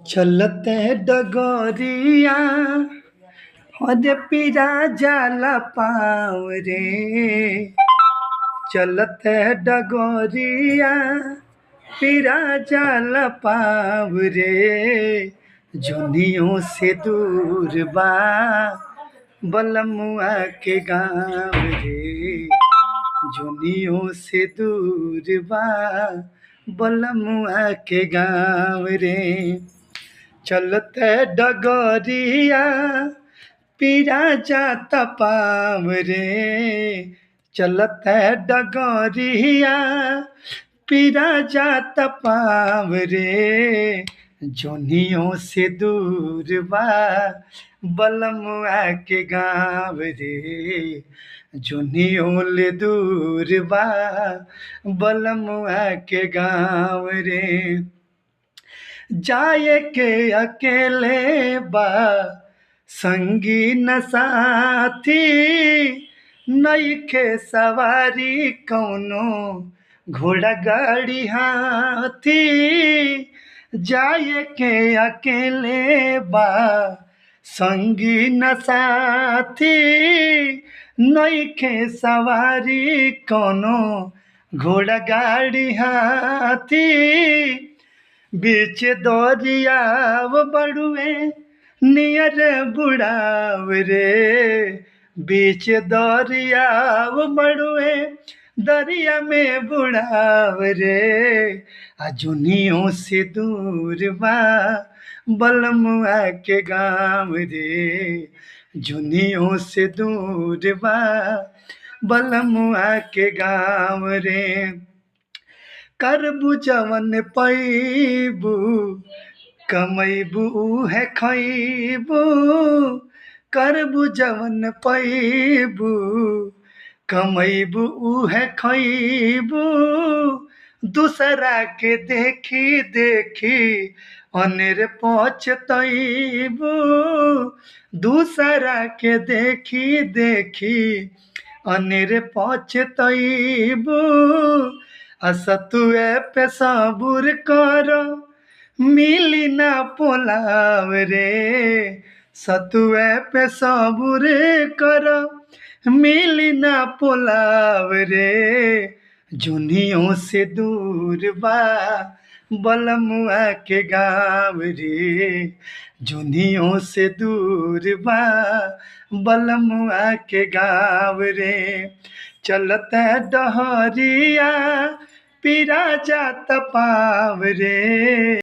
चलते डगरिया हरे पीरा जाला पाँव रे। चलते डगरिया पीरा जाला पाँव रे। जुनियों से दूर बा बलमुआ के गाँव रे। जुनियों से दूर बा बलमुआ के गाँव रे। चलते डगरिया पीरा जाता पाँव रे। चलते डगरिया पीरा जाता पाँव रे। जोनियों से दूर बा बलमुआ के गाँव रे। जोनियों ले दूर बा बलमुआ के गाँव रे। जाए के अकेले बा संगी न साथी। नइखे सवारी कौनो घोड़ा गाड़ी हाथी। जाए के अकेले बा संगी न साथी। नइखे सवारी कौनो घोड़ा गाड़ी हाथी। बीच दरियाव बड़ुए नियर बुढ़ाव रे। बीच दरियाव बड़ुए दरिया में बुढ़ाव रे। जुनियों से दूर बा बलमुआ के गाँव रे। जुनियों से दूर बा बलमुआ के गाँव रे। करबू जवन पैबू कमैबू उहे खैबू। करबू जवन पैबू कमैबू उहे खैबू। दूसरा के देखी देखी अनेर पछतैबू। दूसरा के देखी देखी अनेर पछतैबू। असतुए पे सबूर करो मिली ना पोलाव रे। सतुए पे सबूर करो मिली ना पोलाव रे। जुनियों से दूर बा बलमुआ के गाँव रे। जुनियों से दूर बा बलमुआ के गाँव रे। चलते डहरिया पीरा जात पाँव रे।